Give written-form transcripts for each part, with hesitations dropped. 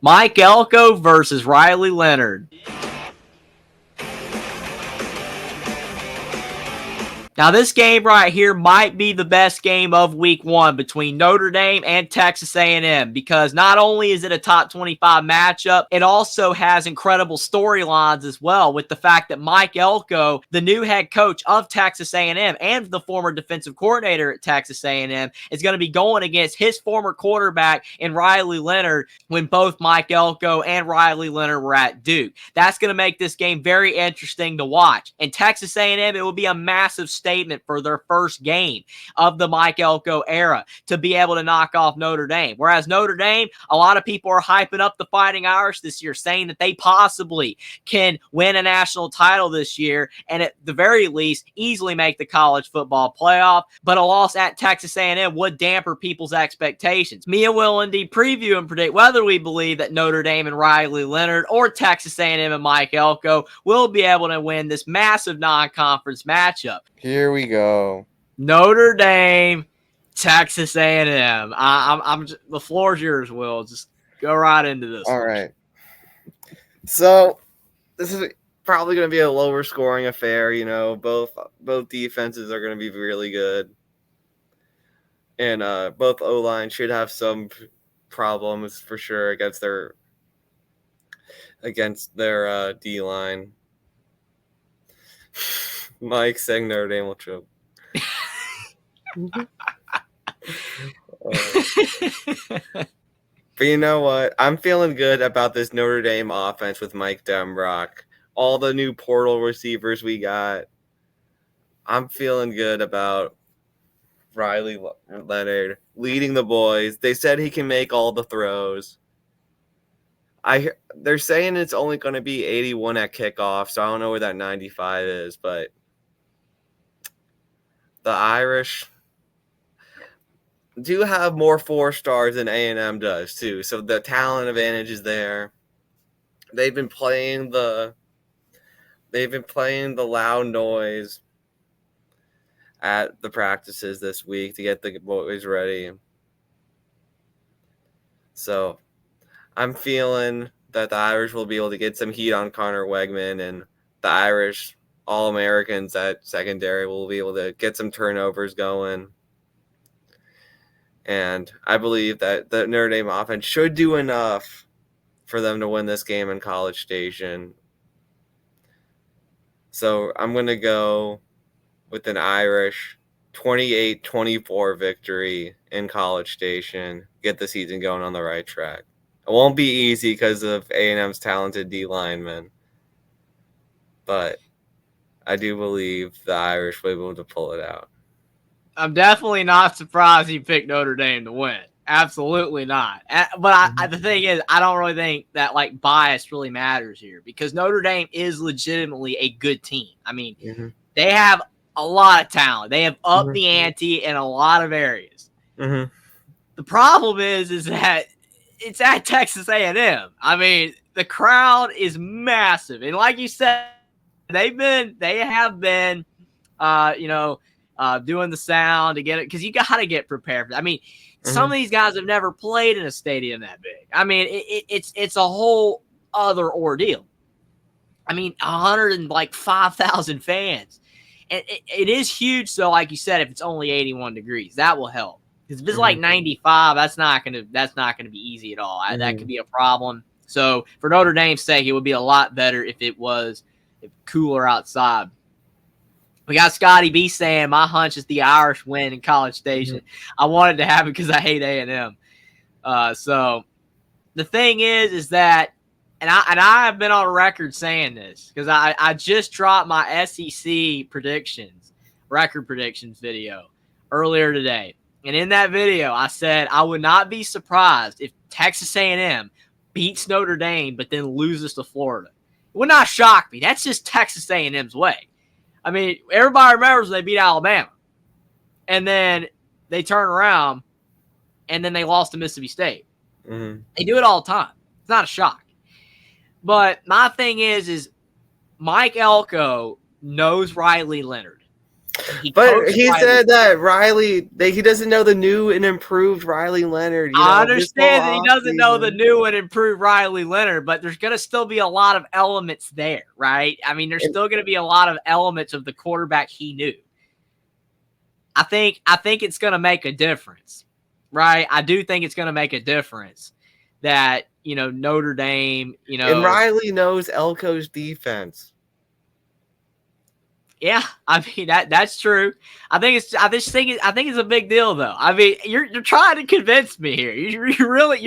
Mike Elko versus Riley Leonard. Now, this game right here might be the best game of week one between Notre Dame and Texas A&M because not only is it a top 25 matchup, it also has incredible storylines as well with the fact that Mike Elko, the new head coach of Texas A&M and the former defensive coordinator at Texas A&M, is going to be going against his former quarterback in Riley Leonard when both Mike Elko and Riley Leonard were at Duke. That's going to make this game very interesting to watch. And Texas A&M, it will be a massive statement for their first game of the Mike Elko era to be able to knock off Notre Dame. Whereas Notre Dame, a lot of people are hyping up the Fighting Irish this year, saying that they possibly can win a national title this year and at the very least easily make the college football playoff. But a loss at Texas A&M would damper people's expectations. Me and Will indeed preview and predict whether we believe that Notre Dame and Riley Leonard or Texas A&M and Mike Elko will be able to win this massive non-conference matchup. Here we go. Notre Dame, Texas A&M. I'm the floor's yours, Will. Just go right into this. All right. So this is probably going to be a lower scoring affair. You know, both defenses are going to be really good, and both O-line should have some problems for sure against their D-line. Mike saying Notre Dame will choke. But you know what? I'm feeling good about this Notre Dame offense with Mike Dembrock. All the new portal receivers we got. I'm feeling good about Riley Leonard leading the boys. They said he can make all the throws. They're saying it's only going to be 81 at kickoff, so I don't know where that 95 is, but the Irish do have more 4 stars than A&M does too, so the talent advantage is there. They've been playing the loud noise at the practices this week to get the boys ready. So I'm feeling that the Irish will be able to get some heat on Connor Weigman, and the Irish All-Americans at secondary will be able to get some turnovers going. And I believe that the Notre Dame offense should do enough for them to win this game in College Station. So I'm going to go with an Irish 28-24 victory in College Station. Get the season going on the right track. It won't be easy because of A&M's talented D-linemen. But I do believe the Irish will be able to pull it out. I'm definitely not surprised he picked Notre Dame to win. Absolutely not. But the thing is, I don't really think that like bias really matters here because Notre Dame is legitimately a good team. I mean, they have a lot of talent. They have upped the ante in a lot of areas. The problem is that it's at Texas A&M. I mean, the crowd is massive, and like you said, they have been, doing the sound to get it because you got to get prepared for that. I mean, some of these guys have never played in a stadium that big. I mean, it's a whole other ordeal. I mean, 105,000 fans, and it is huge. So, like you said, if it's only 81 degrees, that will help. Because if it's like 95, that's not gonna be easy at all. That could be a problem. So, for Notre Dame's sake, it would be a lot better if it was cooler outside. We got Scotty B saying, my hunch is the Irish win in College Station. I wanted to have it because I hate A&M. So the thing is that, and I have been on record saying this because I just dropped my SEC record predictions video earlier today. And in that video, I said I would not be surprised if Texas A&M beats Notre Dame but then loses to Florida. It would not shock me. That's just Texas A&M's way. I mean, everybody remembers they beat Alabama. And then they turn around, and then they lost to Mississippi State. They do it all the time. It's not a shock. But my thing is Mike Elko knows Riley Leonard. But he said that he doesn't know the new and improved Riley Leonard. I understand that he doesn't know the new and improved Riley Leonard, but there's going to still be a lot of elements there, right? I mean, there's still going to be a lot of elements of the quarterback he knew. I think it's going to make a difference, right? I do think it's going to make a difference that, Notre Dame, And Riley knows Elko's defense. Yeah, I mean that's true. I think it's a big deal though. I mean, you're trying to convince me here. You're really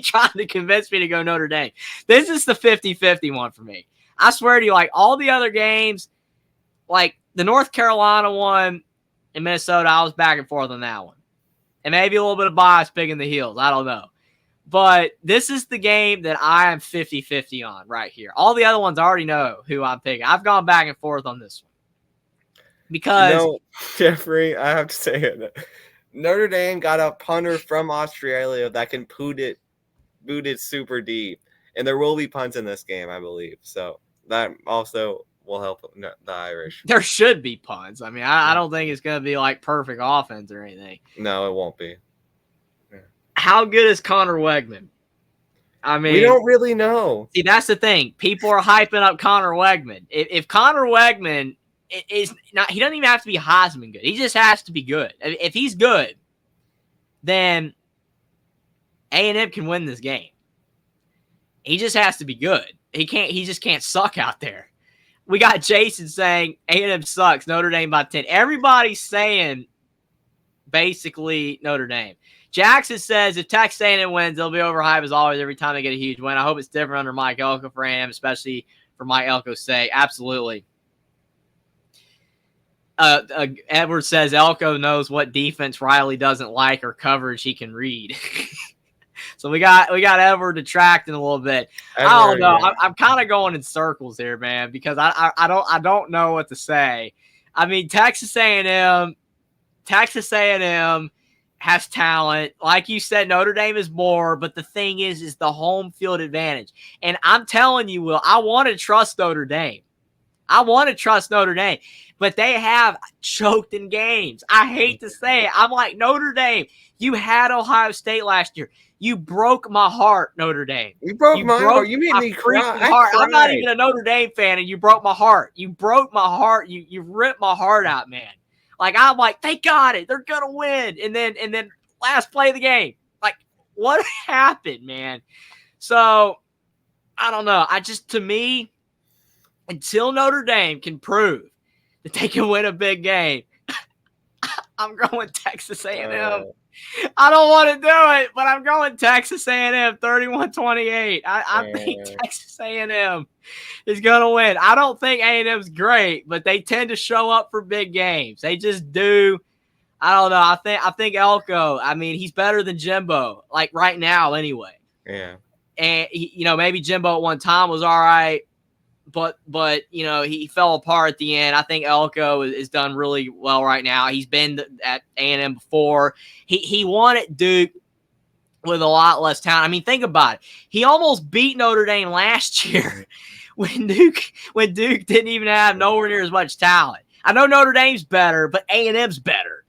trying to convince me to go Notre Dame. This is the 50-50 one for me. I swear to you, like all the other games, like the North Carolina one in Minnesota, I was back and forth on that one. And maybe a little bit of bias picking the heels. I don't know. But this is the game that I am 50-50 on right here. All the other ones I already know who I'm picking. I've gone back and forth on this one. Because Jeffrey, I have to say it. Notre Dame got a punter from Australia that can boot it super deep. And there will be punts in this game, I believe. So that also will help the Irish. There should be punts. I mean, I don't think it's going to be like perfect offense or anything. No, it won't be. How good is Connor Weigman? I mean, we don't really know. See, that's the thing. People are hyping up Connor Weigman. If Connor Weigman is not, he doesn't even have to be Heisman good. He just has to be good. If he's good, then A&M can win this game. He just has to be good. He just can't suck out there. We got Jason saying A&M sucks, Notre Dame by 10. Everybody's saying basically Notre Dame. Jackson says if Texas A&M wins, they'll be overhyped as always every time they get a huge win. I hope it's different under Mike Elko for A&M, especially for Mike Elko's sake. Absolutely. Edward says Elko knows what defense Riley doesn't like or coverage he can read. So we got Edward detracting a little bit. I don't know. Yeah. I'm kind of going in circles here, man, because I don't know what to say. I mean, Texas A&M has talent. Like you said, Notre Dame is more, but the thing is the home field advantage. And I'm telling you, Will, I want to trust Notre Dame. But they have choked in games. I hate to say it. I'm like, Notre Dame, you had Ohio State last year. You broke my heart, Notre Dame. You broke my heart. You made me cry. I'm not even a Notre Dame fan, and you broke my heart. You broke my heart. You ripped my heart out, man. Like, I'm like, they got it. They're going to win. And then last play of the game. Like, what happened, man? So, I don't know. To me, until Notre Dame can prove that they can win a big game, I'm going Texas A&M. I don't want to do it, but I'm going Texas A&M 31-28. I think Texas A&M is going to win. I don't think A&M's great, but they tend to show up for big games. They just do. I don't know. I think Elko, I mean, he's better than Jimbo, like right now anyway. Yeah. And, maybe Jimbo at one time was all right. But he fell apart at the end. I think Elko is done really well right now. He's been at A&M before. He won at Duke with a lot less talent. I mean, think about it. He almost beat Notre Dame last year when Duke didn't even have nowhere near as much talent. I know Notre Dame's better, but A&M's better.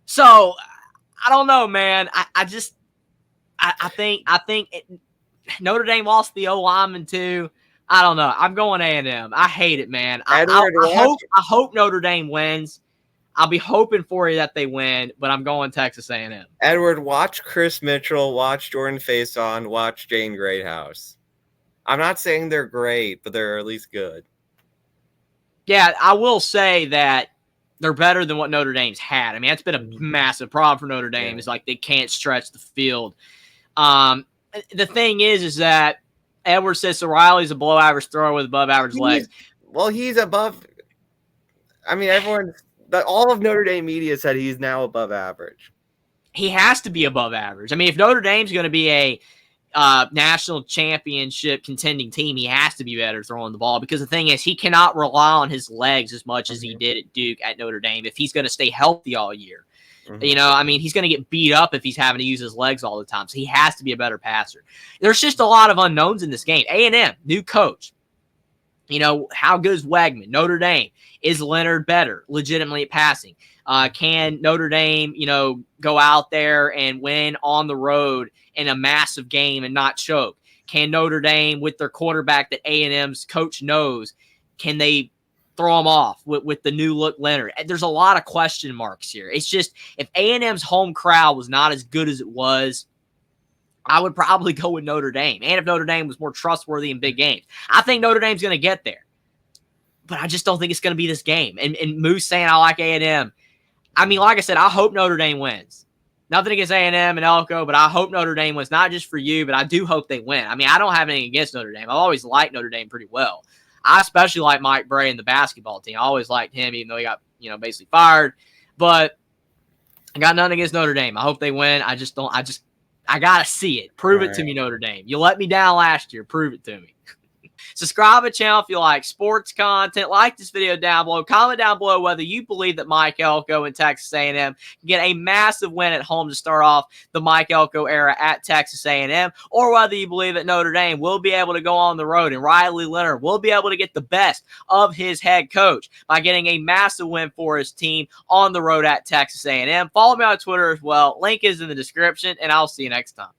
So I don't know, man. I think Notre Dame lost the O lineman too. I don't know. I'm going A&M. I hate it, man. I hope Notre Dame wins. I'll be hoping for you that they win, but I'm going Texas A&M. Edward, watch Chris Mitchell, watch Jordan Faison, watch Jane Greathouse. I'm not saying they're great, but they're at least good. Yeah, I will say that they're better than what Notre Dame's had. I mean, that's been a massive problem for Notre Dame. Is like they can't stretch the field. The thing is that Edward says so Riley's a below average thrower with above average legs. Well, he's above. I mean, all of Notre Dame media said he's now above average. He has to be above average. I mean, if Notre Dame's going to be a national championship contending team, he has to be better throwing the ball because the thing is he cannot rely on his legs as much as he did at Duke at Notre Dame if he's going to stay healthy all year. Mm-hmm. I mean, he's going to get beat up if he's having to use his legs all the time. So he has to be a better passer. There's just a lot of unknowns in this game. A&M, new coach. You know, how good is Weigman? Notre Dame. Is Leonard better legitimately at passing? Can Notre Dame, you know, go out there and win on the road in a massive game and not choke? Can Notre Dame, with their quarterback that A&M's coach knows, can they throw them off with the new look Leonard? There's a lot of question marks here. It's just, if A&M's home crowd was not as good as it was, I would probably go with Notre Dame. And if Notre Dame was more trustworthy in big games, I think Notre Dame's going to get there. But I just don't think it's going to be this game. And Moose saying I like A&M. I mean, like I said, I hope Notre Dame wins. Nothing against A&M and Elko, but I hope Notre Dame wins, not just for you, but I do hope they win. I mean, I don't have anything against Notre Dame. I've always liked Notre Dame pretty well. I especially like Mike Bray and the basketball team. I always liked him, even though he got, you know, basically fired. But I got nothing against Notre Dame. I hope they win. I got to see it. Prove it to me, Notre Dame. You let me down last year. Prove it to me. Subscribe to the channel if you like sports content. Like this video down below. Comment down below whether you believe that Mike Elko and Texas A&M can get a massive win at home to start off the Mike Elko era at Texas A&M, or whether you believe that Notre Dame will be able to go on the road and Riley Leonard will be able to get the best of his head coach by getting a massive win for his team on the road at Texas A&M. Follow me on Twitter as well. Link is in the description, and I'll see you next time.